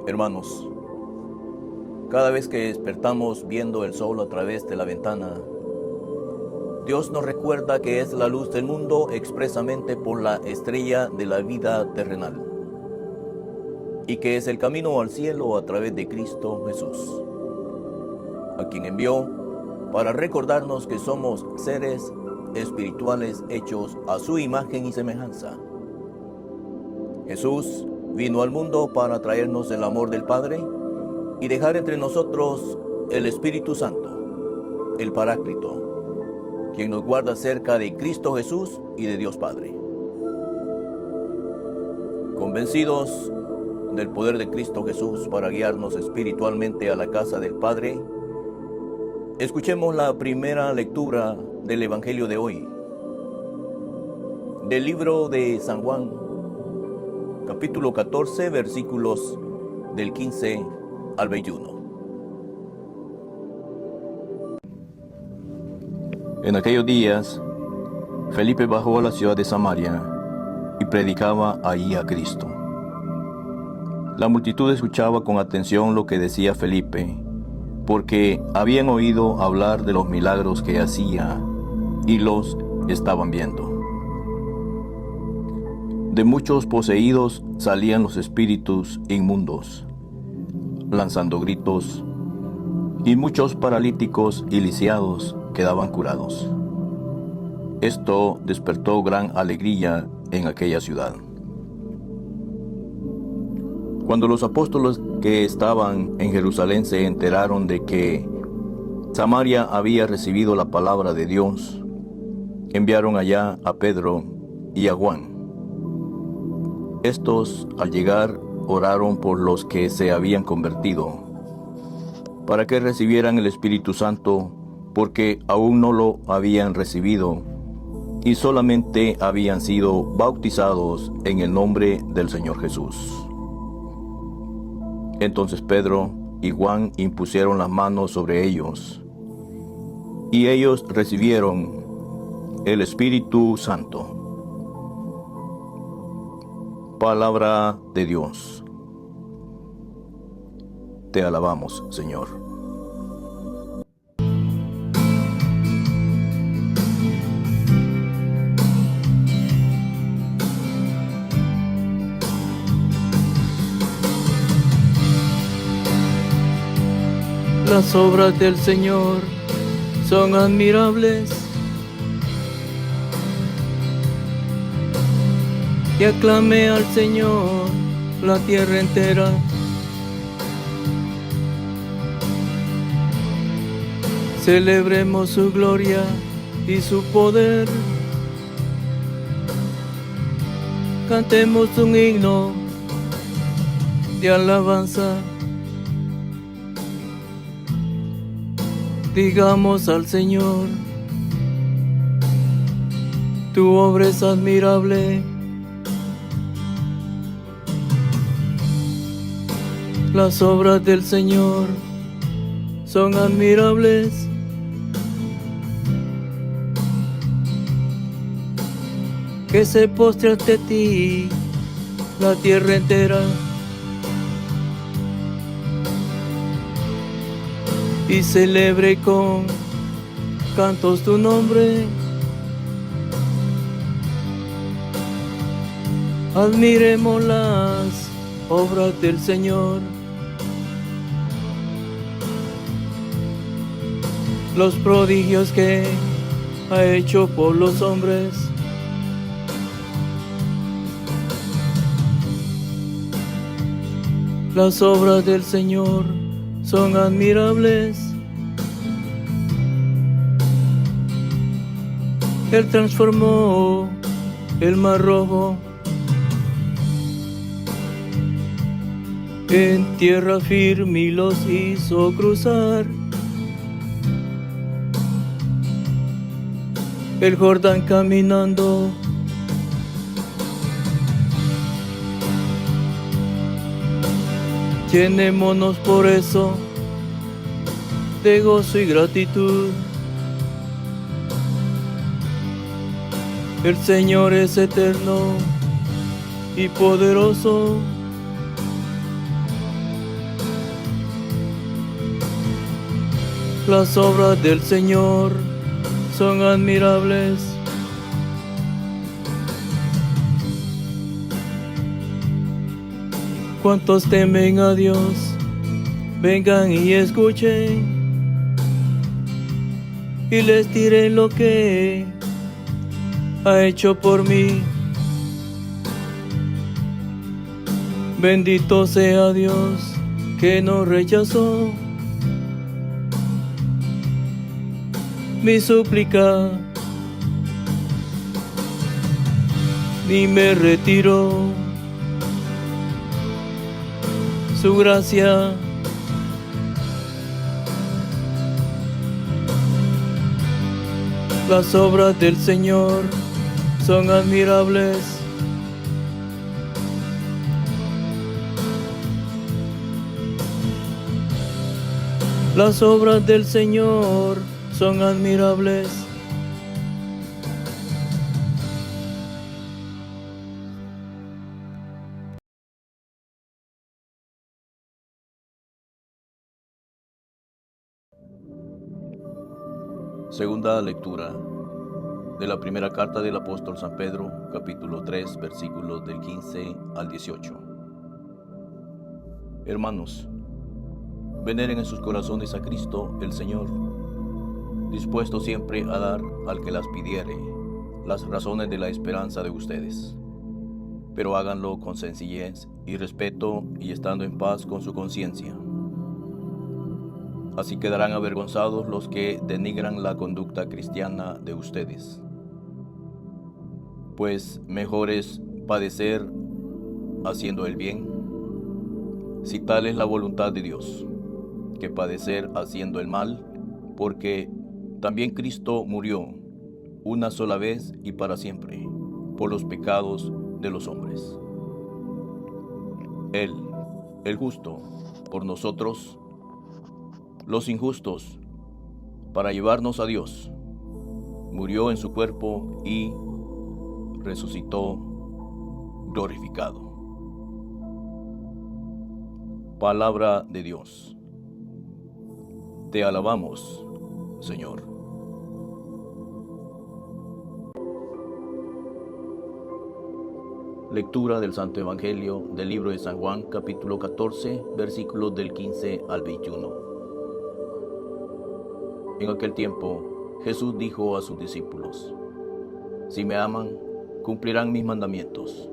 Hermanos, cada vez que despertamos viendo el sol a través de la ventana, Dios nos recuerda que es la luz del mundo expresamente por la estrella de la vida terrenal, y que es el camino al cielo a través de Cristo Jesús, a quien envió para recordarnos que somos seres espirituales hechos a su imagen y semejanza. Jesús vino al mundo para traernos el amor del Padre y dejar entre nosotros el Espíritu Santo, el Paráclito, quien nos guarda cerca de Cristo Jesús y de Dios Padre. Convencidos del poder de Cristo Jesús para guiarnos espiritualmente a la casa del Padre, escuchemos la primera lectura del Evangelio de hoy, del libro de San Juan, capítulo 14, versículos del 15 al 21. En aquellos días, Felipe bajó a la ciudad de Samaria y predicaba ahí a Cristo. La multitud escuchaba con atención lo que decía Felipe, porque habían oído hablar de los milagros que hacía y los estaban viendo. De muchos poseídos salían los espíritus inmundos, lanzando gritos, y muchos paralíticos y lisiados quedaban curados. Esto despertó gran alegría en aquella ciudad. Cuando los apóstoles que estaban en Jerusalén se enteraron de que Samaria había recibido la palabra de Dios, enviaron allá a Pedro y a Juan. Estos, al llegar, oraron por los que se habían convertido, para que recibieran el Espíritu Santo, porque aún no lo habían recibido, y solamente habían sido bautizados en el nombre del Señor Jesús. Entonces Pedro y Juan impusieron las manos sobre ellos, y ellos recibieron el Espíritu Santo. Palabra de Dios. Te alabamos, Señor. Las obras del Señor son admirables, y aclame al Señor la tierra entera. Celebremos su gloria y su poder. Cantemos un himno de alabanza. Digamos al Señor, tu obra es admirable. Las obras del Señor son admirables, que se postre ante ti la tierra entera, y celebre con cantos tu nombre. Admiremos las obras del Señor, los prodigios que ha hecho por los hombres. Las obras del Señor son admirables. Él transformó el mar rojo en tierra firme y los hizo cruzar el Jordán caminando. Llenémonos por eso de gozo y gratitud. El Señor es eterno y poderoso. Las obras del Señor son admirables. Cuantos temen a Dios, vengan y escuchen, y les diré lo que ha hecho por mí. Bendito sea Dios que no rechazó mi súplica, ni me retiró su gracia. Las obras del Señor son admirables. Las obras del Señor son admirables. Segunda lectura de la primera carta del apóstol San Pedro, capítulo 3, versículos del 15 al 18. Hermanos, veneren en sus corazones a Cristo el Señor, dispuesto siempre a dar al que las pidiere las razones de la esperanza de ustedes, pero háganlo con sencillez y respeto y estando en paz con su conciencia. Así quedarán avergonzados los que denigran la conducta cristiana de ustedes. Pues mejor es padecer haciendo el bien, si tal es la voluntad de Dios, que padecer haciendo el mal, porque también Cristo murió una sola vez y para siempre por los pecados de los hombres. Él, el justo, por nosotros, los injustos, para llevarnos a Dios, murió en su cuerpo y resucitó glorificado. Palabra de Dios. Te alabamos, Señor. Lectura del Santo Evangelio del libro de San Juan, capítulo 14, versículos del 15 al 21. En aquel tiempo, Jesús dijo a sus discípulos: Si me aman, cumplirán mis mandamientos.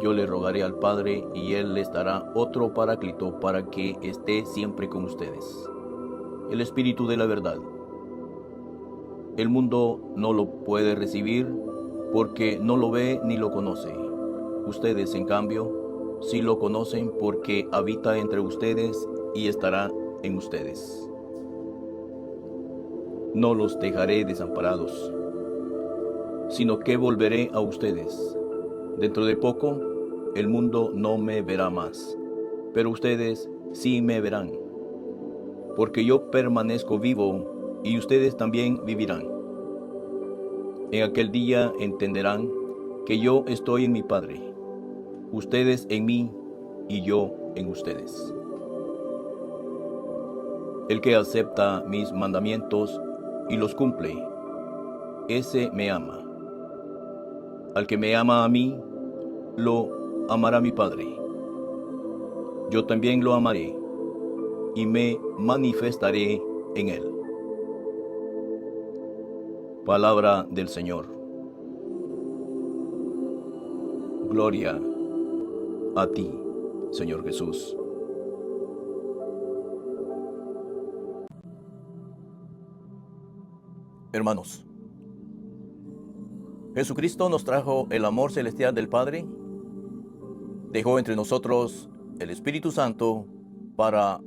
Yo le rogaré al Padre, y Él les dará otro Paráclito para que esté siempre con ustedes, el Espíritu de la verdad. El mundo no lo puede recibir porque no lo ve ni lo conoce. Ustedes, en cambio, sí lo conocen porque habita entre ustedes y estará en ustedes. No los dejaré desamparados, sino que volveré a ustedes. Dentro de poco, el mundo no me verá más, pero ustedes sí me verán, porque yo permanezco vivo y ustedes también vivirán. En aquel día entenderán que yo estoy en mi Padre, ustedes en mí y yo en ustedes. El que acepta mis mandamientos y los cumple, ese me ama. Al que me ama a mí, lo amará mi Padre. Yo también lo amaré y me manifestaré en él. Palabra del Señor. Gloria a ti, Señor Jesús. Hermanos, Jesucristo nos trajo el amor celestial del Padre, dejó entre nosotros el Espíritu Santo para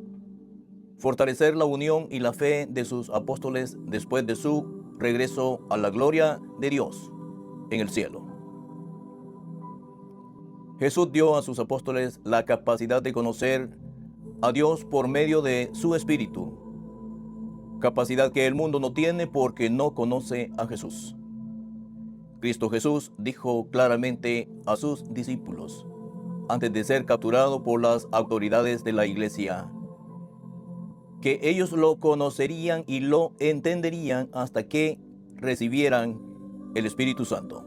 fortalecer la unión y la fe de sus apóstoles después de su regreso a la gloria de Dios en el cielo. Jesús dio a sus apóstoles la capacidad de conocer a Dios por medio de su Espíritu, capacidad que el mundo no tiene porque no conoce a Jesús. Cristo Jesús dijo claramente a sus discípulos, antes de ser capturado por las autoridades de la iglesia, que ellos lo conocerían y lo entenderían hasta que recibieran el Espíritu Santo.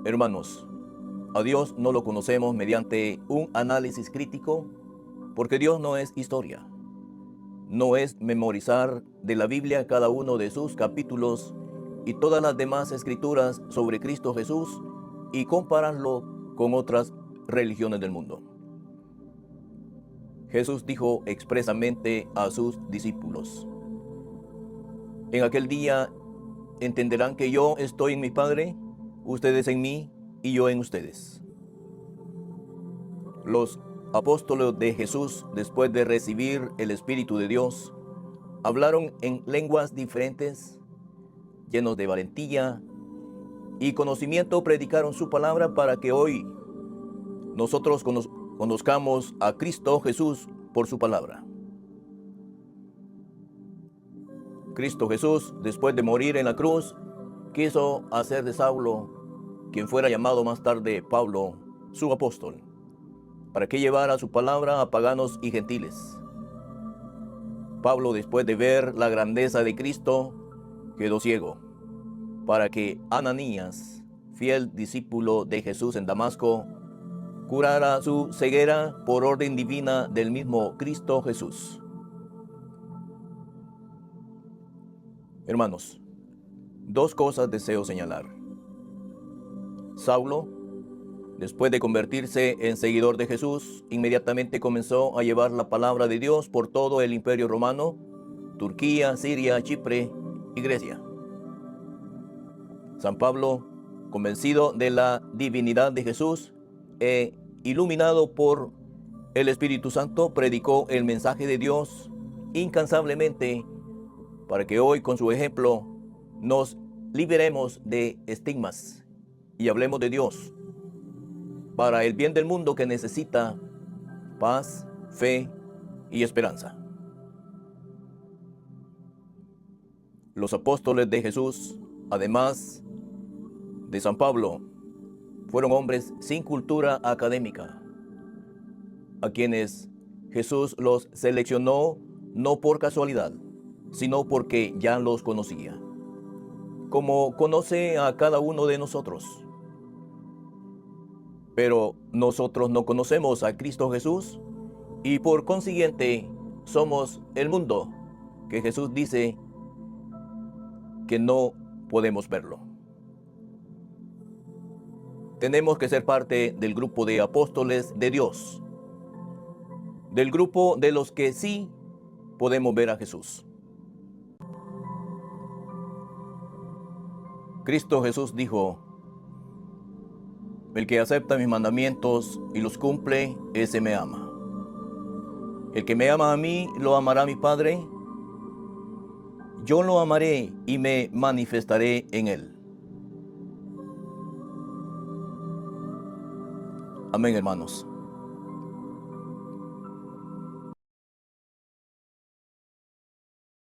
Hermanos, a Dios no lo conocemos mediante un análisis crítico, porque Dios no es historia. No es memorizar de la Biblia cada uno de sus capítulos y todas las demás escrituras sobre Cristo Jesús y compararlo con otras religiones del mundo. Jesús dijo expresamente a sus discípulos: en aquel día entenderán que yo estoy en mi Padre, ustedes en mí y yo en ustedes. Los apóstoles de Jesús, después de recibir el Espíritu de Dios, hablaron en lenguas diferentes, llenos de valentía y conocimiento, predicaron su palabra para que hoy nosotros conozcamos a Cristo Jesús por su palabra. Cristo Jesús, después de morir en la cruz, quiso hacer de Saulo, quien fuera llamado más tarde Pablo, su apóstol, para que llevara su palabra a paganos y gentiles. Pablo, después de ver la grandeza de Cristo, quedó ciego, para que Ananías, fiel discípulo de Jesús en Damasco, curara su ceguera por orden divina del mismo Cristo Jesús. Hermanos, dos cosas deseo señalar. Saulo, después de convertirse en seguidor de Jesús, inmediatamente comenzó a llevar la palabra de Dios por todo el Imperio Romano, Turquía, Siria, Chipre y Grecia. San Pablo, convencido de la divinidad de Jesús e iluminado por el Espíritu Santo, predicó el mensaje de Dios incansablemente para que hoy, con su ejemplo, nos liberemos de estigmas y hablemos de Dios para el bien del mundo que necesita paz, fe y esperanza. Los apóstoles de Jesús, además de San Pablo, fueron hombres sin cultura académica, a quienes Jesús los seleccionó no por casualidad, sino porque ya los conocía, como conoce a cada uno de nosotros. Pero nosotros no conocemos a Cristo Jesús y por consiguiente somos el mundo que Jesús dice que no podemos verlo. Tenemos que ser parte del grupo de apóstoles de Dios, del grupo de los que sí podemos ver a Jesús. Cristo Jesús dijo: el que acepta mis mandamientos y los cumple, ese me ama. El que me ama a mí, lo amará mi Padre. Yo lo amaré y me manifestaré en él. Amén, hermanos.